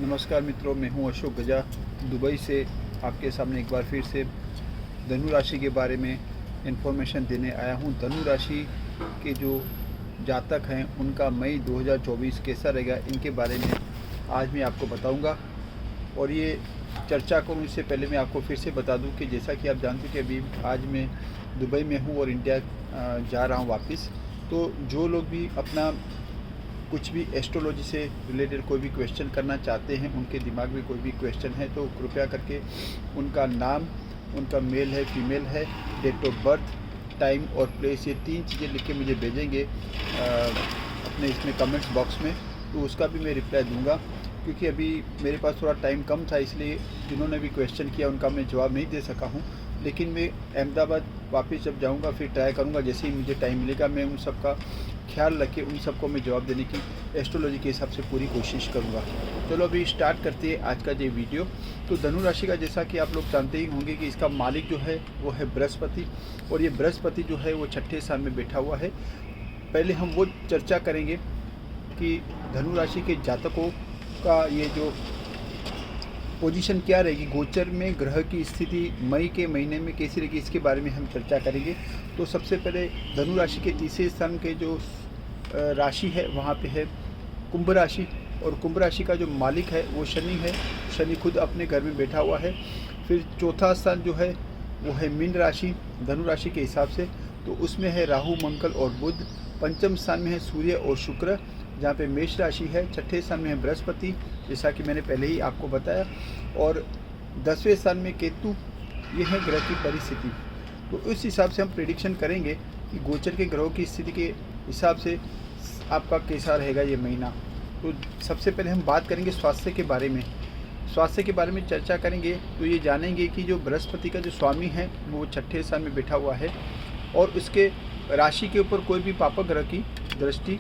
नमस्कार मित्रों, मैं हूं अशोक गजा दुबई से आपके सामने एक बार फिर से धनु राशि के बारे में इन्फॉर्मेशन देने आया हूं। धनु राशि के जो जातक हैं उनका मई 2024 कैसा रहेगा, इनके बारे में आज मैं आपको बताऊंगा। और ये चर्चा करूं इससे पहले मैं आपको फिर से बता दूं कि जैसा कि आप जानते हैं कि अभी आज मैं दुबई में हूं और इंडिया जा रहा हूं वापस। तो जो लोग भी अपना कुछ भी एस्ट्रोलॉजी से रिलेटेड कोई भी क्वेश्चन करना चाहते हैं, उनके दिमाग में कोई भी क्वेश्चन है, तो कृपया करके उनका नाम, उनका मेल है फीमेल है, डेट ऑफ बर्थ, टाइम और प्लेस, ये 3 चीज़ें लिख के मुझे भेजेंगे अपने इसमें कमेंट्स बॉक्स में। तो उसका भी मैं रिप्लाई दूंगा, क्योंकि अभी मेरे पास थोड़ा टाइम कम था, इसलिए जिन्होंने भी क्वेश्चन किया उनका मैं जवाब नहीं दे सका हूँ। लेकिन मैं अहमदाबाद वापस जब जाऊंगा फिर ट्राई करूंगा, जैसे ही मुझे टाइम मिलेगा मैं उन सब का ख्याल रख के उन सबको मैं जवाब देने की एस्ट्रोलॉजी के हिसाब से पूरी कोशिश करूंगा। चलो अभी स्टार्ट करते हैं आज का ये वीडियो। तो धनु राशि का जैसा कि आप लोग जानते ही होंगे कि इसका मालिक जो है वो है बृहस्पति, और ये बृहस्पति जो है वो छठे स्थान में बैठा हुआ है। पहले हम वो चर्चा करेंगे कि धनु राशि के जातकों का ये जो पोजीशन क्या रहेगी, गोचर में ग्रह की स्थिति मई के महीने में कैसी रहेगी, इसके बारे में हम चर्चा करेंगे। तो सबसे पहले धनु राशि के तीसरे स्थान के जो राशि है वहाँ पे है कुंभ राशि, और कुंभ राशि का जो मालिक है वो शनि है। शनि खुद अपने घर में बैठा हुआ है। फिर चौथा स्थान जो है वो है मीन राशि धनु राशि के हिसाब से, तो उसमें है राहु, मंगल और बुध। पंचम स्थान में है सूर्य और शुक्र, जहाँ पे मेष राशि है। छठे स्थान में है बृहस्पति, जैसा कि मैंने पहले ही आपको बताया, और 10वें स्थान में केतु। ये है ग्रह की परिस्थिति। तो इस हिसाब से हम प्रेडिक्शन करेंगे कि गोचर के ग्रहों की स्थिति के हिसाब से आपका कैसा रहेगा ये महीना। तो सबसे पहले हम बात करेंगे स्वास्थ्य के बारे में। स्वास्थ्य के बारे में चर्चा करेंगे तो ये जानेंगे कि जो बृहस्पति का जो स्वामी है वो छठे स्थान में बैठा हुआ है, और उसके राशि के ऊपर कोई भी पापक ग्रह की दृष्टि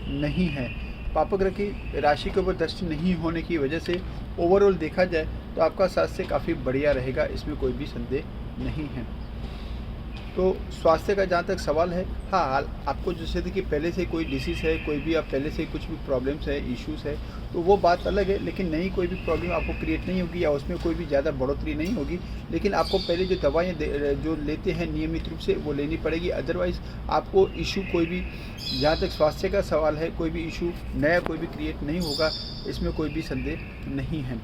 नहीं है। पापक ग्रह की राशि के ऊपर दृष्टि नहीं होने की वजह से ओवरऑल देखा जाए तो आपका स्वास्थ्य काफ़ी बढ़िया रहेगा, इसमें कोई भी संदेह नहीं है। तो स्वास्थ्य का जहाँ तक सवाल है, हाँ, आपको जैसे कि पहले से कोई डिसीज़ है, कोई भी आप पहले से कुछ भी प्रॉब्लम्स है, इश्यूज़ है, तो वो बात अलग है। लेकिन नई कोई भी प्रॉब्लम आपको क्रिएट नहीं होगी या उसमें कोई भी ज़्यादा बढ़ोतरी नहीं होगी। लेकिन आपको पहले जो दवाएँ जो लेते हैं नियमित रूप से वो लेनी पड़ेगी। अदरवाइज़ आपको इशू कोई भी, जहाँ तक स्वास्थ्य का सवाल है, कोई भी इशू नया कोई भी क्रिएट नहीं होगा, इसमें कोई भी संदेह नहीं है।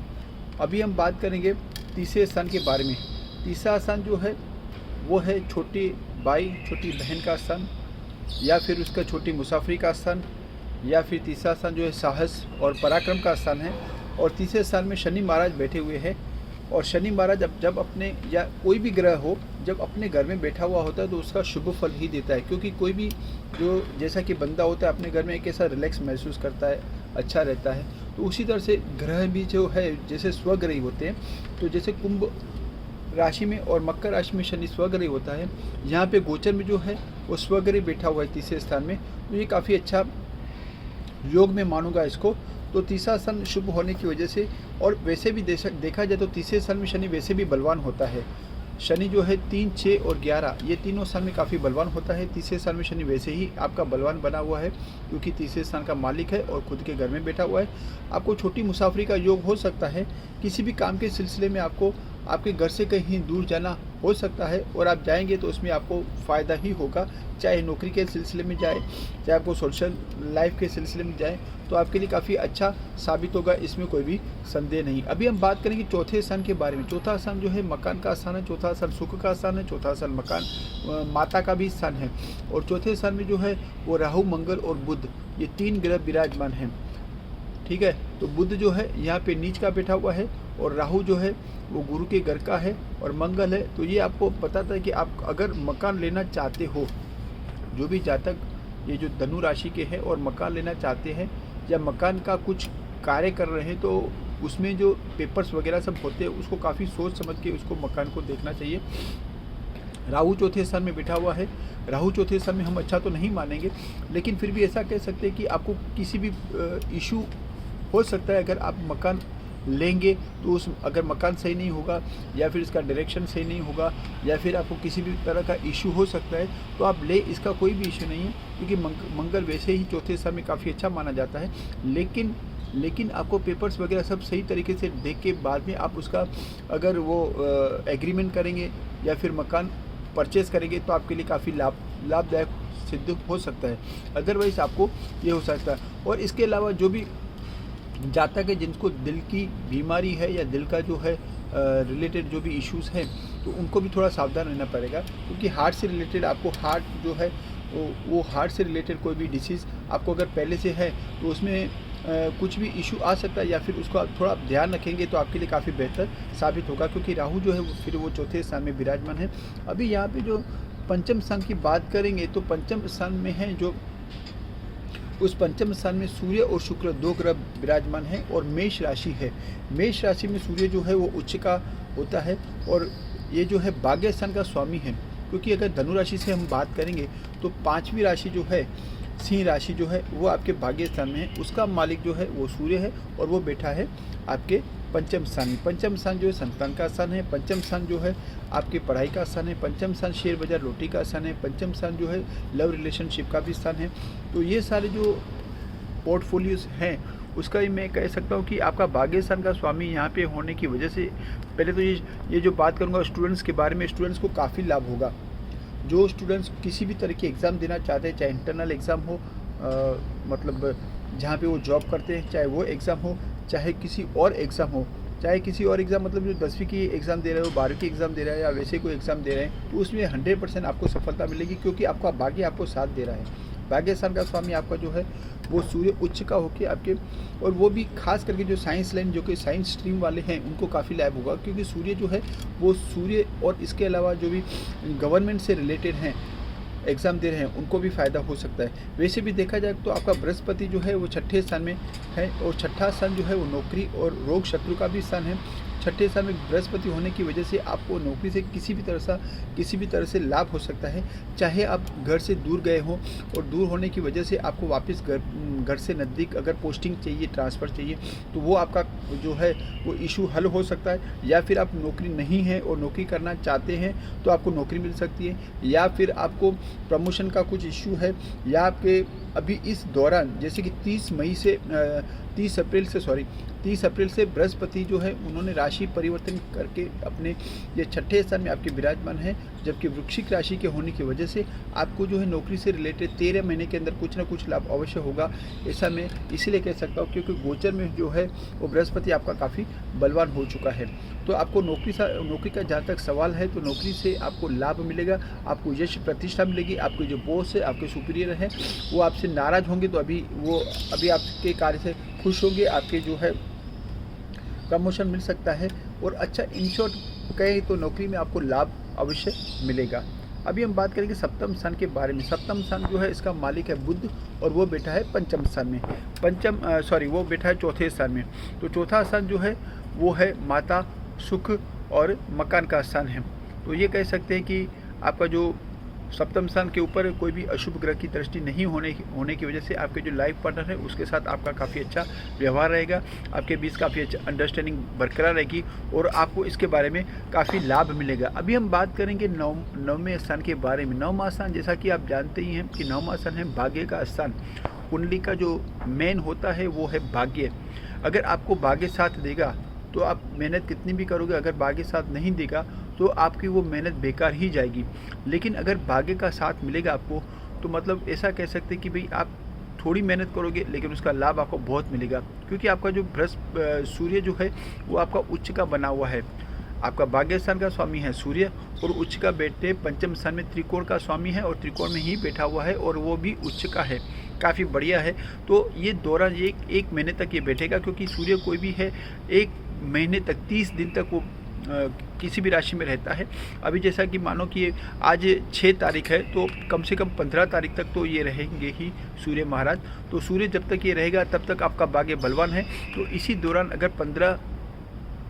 अभी हम बात करेंगे तीसरे स्थान के बारे में। तीसरा स्थान जो है वो है छोटी भाई, छोटी बहन का स्थान, या फिर उसका छोटी मुसाफरी का स्थान, या फिर तीसरा स्थान जो है साहस और पराक्रम का स्थान है। और तीसरे स्थान में शनि महाराज बैठे हुए हैं। और शनि महाराज जब अपने, या कोई भी ग्रह हो, जब अपने घर में बैठा हुआ होता है तो उसका शुभ फल ही देता है। क्योंकि कोई भी जो, जैसा कि बंदा होता है अपने घर में एक ऐसा रिलैक्स महसूस करता है, अच्छा रहता है। तो उसी तरह से ग्रह भी जो है जैसे स्वग्रही होते हैं, तो जैसे कुंभ राशि में और मकर राशि में शनि स्वग्रही होता है, यहाँ पे गोचर में जो है वो स्वग्रही बैठा हुआ है तीसरे स्थान में। तो ये काफ़ी अच्छा योग में मानूंगा इसको। तो तीसरा स्थान शुभ होने की वजह से, और वैसे भी देखा जाए तो तीसरे स्थान में शनि वैसे भी बलवान होता है। शनि जो है 3, 6 और 11 ये तीनों स्थान में काफ़ी बलवान होता है। तीसरे स्थान में शनि वैसे ही आपका बलवान बना हुआ है, क्योंकि तीसरे स्थान का मालिक है और खुद के घर में बैठा हुआ है। आपको छोटी मुसाफरी का योग हो सकता है, किसी भी काम के सिलसिले में आपको आपके घर से कहीं दूर जाना हो सकता है, और आप जाएंगे तो उसमें आपको फ़ायदा ही होगा। चाहे नौकरी के सिलसिले में जाए, चाहे आपको सोशल लाइफ के सिलसिले में जाए, तो आपके लिए काफ़ी अच्छा साबित होगा, इसमें कोई भी संदेह नहीं। अभी हम बात करेंगे चौथे स्थान के बारे में। चौथा स्थान जो है मकान का स्थान है, चौथा स्थान सुख का स्थान है, चौथा स्थान मकान माता का भी स्थान है। और चौथे स्थान में जो है वो राहु, मंगल और बुध, ये 3 ग्रह विराजमान हैं। ठीक है, तो बुध जो है यहाँ पे नीच का बैठा हुआ है, और राहु जो है वो गुरु के घर का है, और मंगल है। तो ये आपको बताता है कि आप अगर मकान लेना चाहते हो, जो भी जातक ये जो धनु राशि के हैं और मकान लेना चाहते हैं या मकान का कुछ कार्य कर रहे हैं, तो उसमें जो पेपर्स वगैरह सब होते हैं उसको काफ़ी सोच समझ के उसको मकान को देखना चाहिए। राहु चौथे स्थान में बैठा हुआ है। राहु चौथे स्थान में हम अच्छा तो नहीं मानेंगे, लेकिन फिर भी ऐसा कह सकते हैं कि आपको किसी भी इशू हो सकता है। अगर आप मकान लेंगे तो उस, अगर मकान सही नहीं होगा, या फिर इसका डायरेक्शन सही नहीं होगा, या फिर आपको किसी भी तरह का इशू हो सकता है, तो आप ले, इसका कोई भी इशू नहीं है। क्योंकि मंगल वैसे ही चौथे स्थान में काफ़ी अच्छा माना जाता है। लेकिन लेकिन आपको पेपर्स वगैरह सब सही तरीके से देख के बाद में आप उसका अगर वो एग्रीमेंट करेंगे या फिर मकान परचेज़ करेंगे तो आपके लिए काफ़ी लाभदायक सिद्ध हो सकता है। अदरवाइज़ आपको ये हो सकता है। और इसके अलावा जो भी जातक है जिनको दिल की बीमारी है या दिल का जो है रिलेटेड जो भी इश्यूज़ हैं, तो उनको भी थोड़ा सावधान रहना पड़ेगा, क्योंकि हार्ट से रिलेटेड आपको हार्ट जो है वो हार्ट से रिलेटेड कोई भी डिसीज़ आपको अगर पहले से है तो उसमें कुछ भी इशू आ सकता है, या फिर उसको आप थोड़ा ध्यान रखेंगे तो आपके लिए काफ़ी बेहतर साबित होगा, क्योंकि राहु जो है फिर वो चौथे स्थान में विराजमान है। अभी यहाँ पे जो पंचम स्थान की बात करेंगे तो पंचम स्थान में है जो उस पंचम स्थान में सूर्य और शुक्र दो ग्रह विराजमान हैं और मेष राशि है। मेष राशि में सूर्य जो है वो उच्च का होता है और ये जो है भाग्य स्थान का स्वामी है, क्योंकि अगर धनु राशि से हम बात करेंगे तो पांचवी राशि जो है सिंह राशि जो है वो आपके भाग्य स्थान में है, उसका मालिक जो है वो सूर्य है और वो बैठा है आपके पंचम स्थान में। पंचम स्थान जो है संतान का स्थान है, पंचम स्थान जो है आपकी पढ़ाई का स्थान है, पंचम स्थान शेयर बाजार रोटी का स्थान है, पंचम स्थान जो है लव रिलेशनशिप का भी स्थान है। तो ये सारे जो पोर्टफोलियोज हैं उसका ही मैं कह सकता हूँ कि आपका भाग्य स्थान का स्वामी यहाँ पे होने की वजह से पहले तो ये जो बात करूँगा स्टूडेंट्स के बारे में, स्टूडेंट्स को काफ़ी लाभ होगा। जो स्टूडेंट्स किसी भी तरह की एग्ज़ाम देना चाहते हैं, चाहे इंटरनल एग्ज़ाम हो मतलब जहाँ पे वो जॉब करते हैं, चाहे वो एग्ज़ाम हो, चाहे किसी और एग्ज़ाम हो, चाहे किसी और एग्ज़ाम मतलब जो 10वीं की एग्ज़ाम दे रहे हो, 12वीं की एग्ज़ाम दे रहे हैं या वैसे कोई एग्ज़ाम दे रहे हैं, तो उसमें 100% आपको सफलता मिलेगी, क्योंकि आपका भाग्य आपको साथ दे रहा है। भाग्य स्थान का स्वामी आपका जो है वो सूर्य उच्च का होके आपके, और वो भी खास करके जो साइंस लाइन जो कि साइंस स्ट्रीम वाले हैं उनको काफ़ी लाभ होगा, क्योंकि सूर्य जो है वो सूर्य और इसके अलावा जो भी गवर्नमेंट से रिलेटेड हैं एग्ज़ाम दे रहे हैं उनको भी फ़ायदा हो सकता है। वैसे भी देखा जाए तो आपका बृहस्पति जो है वो छठे स्थान में है और छठा स्थान जो है वो नौकरी और रोग शत्रु का भी स्थान है। छठे स्थान में बृहस्पति होने की वजह से आपको नौकरी से किसी भी तरह से लाभ हो सकता है, चाहे आप घर से दूर गए हों और दूर होने की वजह से आपको वापस घर से नज़दीक अगर पोस्टिंग चाहिए, ट्रांसफ़र चाहिए, तो वो आपका जो है वो इशू हल हो सकता है। या फिर आप नौकरी नहीं है और नौकरी करना चाहते हैं तो आपको नौकरी मिल सकती है, या फिर आपको प्रमोशन का कुछ इशू है, या आपके अभी इस दौरान जैसे कि 30 अप्रैल से बृहस्पति जो है उन्होंने राशि परिवर्तन करके अपने ये छठे स्थान में आपके विराजमान है, जबकि वृश्चिक राशि के होने की वजह से आपको जो है नौकरी से रिलेटेड 13 महीने के अंदर कुछ ना कुछ लाभ अवश्य होगा। ऐसा मैं इसीलिए कह सकता हूँ क्योंकि गोचर में जो है वो बृहस्पति आपका काफ़ी बलवान हो चुका है। तो आपको नौकरी का जहाँ तक सवाल है तो नौकरी से आपको लाभ मिलेगा, आपको यश प्रतिष्ठा मिलेगी, आपके जो बॉस है, आपके सुपीरियर हैं वो आपसे नाराज़ होंगे तो अभी आपके कार्य से खुश होंगे, आपके जो है प्रमोशन मिल सकता है। और अच्छा इन शॉर्ट कहें तो नौकरी में आपको लाभ अवश्य मिलेगा। अभी हम बात करेंगे सप्तम स्थान के बारे में। सप्तम स्थान जो है इसका मालिक है बुध और वो बैठा है पंचम स्थान में, वो बैठा है चौथे स्थान में। तो चौथा स्थान जो है वो है माता, सुख और मकान का स्थान है। तो ये कह सकते हैं कि आपका जो सप्तम स्थान के ऊपर कोई भी अशुभ ग्रह की दृष्टि नहीं होने की वजह से आपके जो लाइफ पार्टनर है उसके साथ आपका काफ़ी अच्छा व्यवहार रहेगा, आपके बीच काफ़ी अच्छा अंडरस्टैंडिंग बरकरार रहेगी और आपको इसके बारे में काफ़ी लाभ मिलेगा। अभी हम बात करेंगे नववें स्थान के बारे में। नववां स्थान जैसा कि आप जानते ही हैं कि नववां स्थान है भाग्य का स्थान। कुंडली का जो मेन होता है वो है भाग्य। अगर आपको भाग्य साथ देगा तो आप मेहनत कितनी भी करोगे, अगर भाग्य साथ नहीं देगा तो आपकी वो मेहनत बेकार ही जाएगी। लेकिन अगर भाग्य का साथ मिलेगा आपको तो मतलब ऐसा कह सकते हैं कि भाई आप थोड़ी मेहनत करोगे लेकिन उसका लाभ आपको बहुत मिलेगा, क्योंकि आपका जो सूर्य जो है वो आपका उच्च का बना हुआ है। आपका भाग्य स्थान का स्वामी है सूर्य और उच्च का बैठे पंचम स्थान में त्रिकोण का स्वामी है और त्रिकोण में ही बैठा हुआ है और वो भी उच्च का है, काफ़ी बढ़िया है। तो ये दौरान एक महीने तक ये बैठेगा, क्योंकि सूर्य कोई भी है एक महीने तक 30 दिन तक वो किसी भी राशि में रहता है। अभी जैसा कि मानो कि आज 6 तारीख है तो कम से कम 15 तारीख तक तो ये रहेंगे ही सूर्य महाराज। तो सूर्य जब तक ये रहेगा तब तक आपका भाग्य बलवान है। तो इसी दौरान अगर 15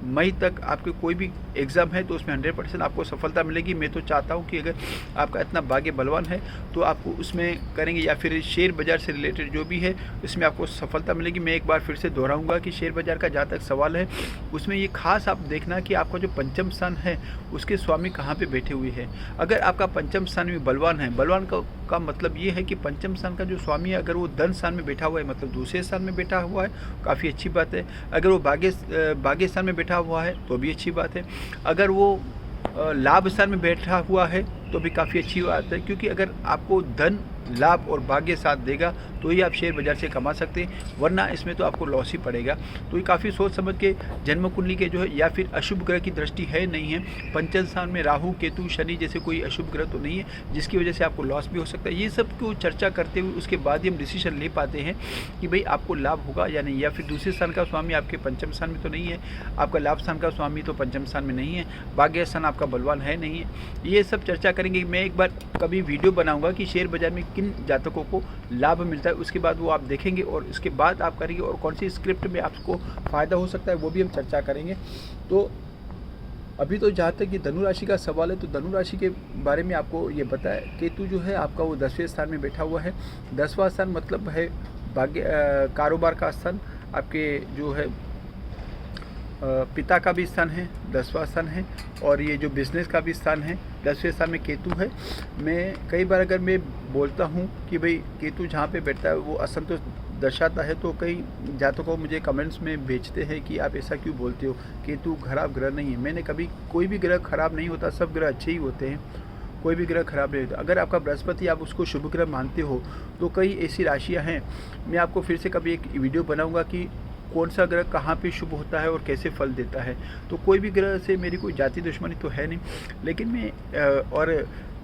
मई तक आपके कोई भी एग्ज़ाम है तो उसमें 100% आपको सफलता मिलेगी। मैं तो चाहता हूँ कि अगर आपका इतना भाग्य बलवान है तो आपको उसमें करेंगे, या फिर शेयर बाज़ार से रिलेटेड जो भी है इसमें आपको सफलता मिलेगी। मैं एक बार फिर से दोहराऊँगा कि शेयर बाज़ार का जहाँ तक सवाल है उसमें ये खास आप देखना कि आपका जो पंचम स्थान है उसके स्वामी कहाँ पे बैठे हुए हैं। अगर आपका पंचम स्थान में बलवान है, बलवान का मतलब ये है कि पंचम स्थान का जो स्वामी है अगर वो धन स्थान में बैठा हुआ है, मतलब दूसरे स्थान में बैठा हुआ है, काफ़ी अच्छी बात है। अगर वो भाग्य स्थान में बैठा हुआ है तो भी अच्छी बात है। अगर वो लाभ स्थान में बैठा हुआ है तो भी काफ़ी अच्छी बात है, क्योंकि अगर आपको धन, लाभ और भाग्य साथ देगा तो ही आप शेयर बाज़ार से कमा सकते हैं, वरना इसमें तो आपको लॉस ही पड़ेगा। तो ये काफ़ी सोच समझ के जन्म कुंडली के जो है, या फिर अशुभ ग्रह की दृष्टि है नहीं है, पंचम स्थान में राहु केतु शनि जैसे कोई अशुभ ग्रह तो नहीं है जिसकी वजह से आपको लॉस भी हो सकता है। ये सब को चर्चा करते हुए उसके बाद ही हम डिसीजन ले पाते हैं कि भाई आपको लाभ होगा या नहीं। या फिर दूसरे स्थान का स्वामी आपके पंचम स्थान में तो नहीं है, आपका लाभ स्थान का स्वामी तो पंचम स्थान में नहीं है, भाग्य स्थान आपका बलवान है नहीं है, ये सब चर्चा करेंगे। मैं एक बार कभी वीडियो बनाऊंगा कि शेयर बाज़ार में किन जातकों को लाभ मिलता है, उसके बाद वो आप देखेंगे और उसके बाद आप करेंगे, और कौन सी स्क्रिप्ट में आपको फ़ायदा हो सकता है वो भी हम चर्चा करेंगे। तो अभी तो जहाँ तक कि धनु राशि का सवाल है तो धनु राशि के बारे में आपको ये बताया, केतु जो है आपका वो 10वें स्थान में बैठा हुआ है। 10वां स्थान मतलब है भाग्य, कारोबार का स्थान, आपके जो है पिता का भी स्थान है, 10वां स्थान है, और ये जो बिज़नेस का भी स्थान है, 10वें स्थान में केतु है। मैं कई बार अगर मैं बोलता हूँ कि भाई केतु जहाँ पे बैठता है वो असंतोष दर्शाता है, तो कई जातकों मुझे कमेंट्स में भेजते हैं कि आप ऐसा क्यों बोलते हो, केतु खराब ग्रह नहीं है। मैंने कभी, कोई भी ग्रह खराब नहीं होता, सब ग्रह अच्छे ही होते हैं, कोई भी ग्रह खराब नहीं होता। अगर आपका बृहस्पति आप उसको शुभ ग्रह मानते हो तो कई ऐसी राशियाँ हैं, मैं आपको फिर से कभी एक वीडियो बनाऊँगा कि कौन सा ग्रह कहाँ पे शुभ होता है और कैसे फल देता है। तो कोई भी ग्रह से मेरी कोई जाति दुश्मनी तो है नहीं, लेकिन मैं और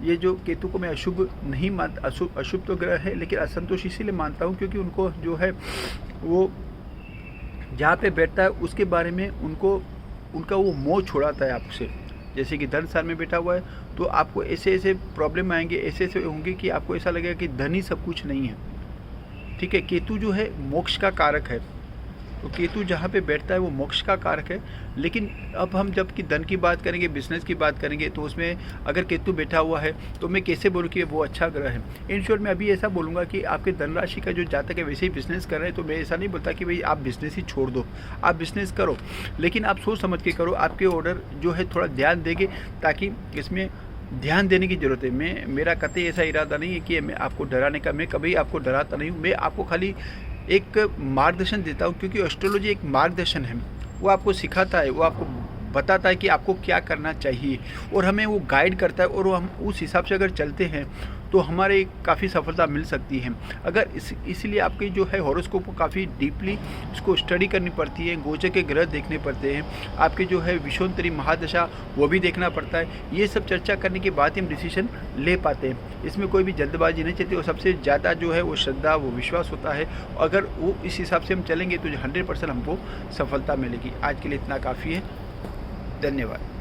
ये जो केतु को मैं अशुभ नहीं मानता, अशुभ तो ग्रह है लेकिन असंतोष इसीलिए मानता हूँ क्योंकि उनको जो है वो जहाँ पे बैठता है उसके बारे में उनका वो मोह छुड़ाता है आपसे। जैसे कि धन स्थान में बैठा हुआ है तो आपको ऐसे ऐसे प्रॉब्लम आएंगे, ऐसे ऐसे होंगे कि आपको ऐसा लगेगा कि धन ही सब कुछ नहीं है। ठीक है, केतु जो है मोक्ष का कारक है, तो केतु जहाँ पे बैठता है वो मोक्ष का कारक है। लेकिन अब हम जब कि धन की बात करेंगे, बिजनेस की बात करेंगे, तो उसमें अगर केतु बैठा हुआ है तो मैं कैसे बोलूँ कि वो अच्छा ग्रह है। इन शॉर्ट मैं अभी ऐसा बोलूँगा कि आपके धन राशि का जो जातक है वैसे ही बिजनेस कर रहे हैं, तो मैं ऐसा नहीं बोलता कि भाई आप बिजनेस ही छोड़ दो, आप बिजनेस करो, लेकिन आप सोच समझ के करो। आपके ऑर्डर जो है थोड़ा ध्यान देंगे, ताकि इसमें ध्यान देने की ज़रूरत है। मेरा कतई ऐसा इरादा नहीं है कि मैं आपको डराने का, मैं कभी आपको डराता नहीं हूँ, मैं आपको खाली एक मार्गदर्शन देता हूँ, क्योंकि एस्ट्रोलॉजी एक मार्गदर्शन है, वो आपको सिखाता है, वो आपको बताता है कि आपको क्या करना चाहिए, और हमें वो गाइड करता है, और हम उस हिसाब से अगर चलते हैं तो हमारे काफ़ी सफलता मिल सकती है। अगर इसलिए आपकी जो है हॉरोस्कोप को काफ़ी डीपली इसको स्टडी करनी पड़ती है, गोचर के ग्रह देखने पड़ते हैं, आपके जो है विषोत्तरी महादशा वो भी देखना पड़ता है। ये सब चर्चा करने के बाद ही हम डिसीजन ले पाते हैं, इसमें कोई भी जल्दबाजी नहीं चलती, और सबसे ज़्यादा जो है वो श्रद्धा, वो विश्वास होता है। अगर वो इस हिसाब से हम चलेंगे तो 100% हमको सफलता मिलेगी। आज के लिए इतना काफ़ी है, धन्यवाद।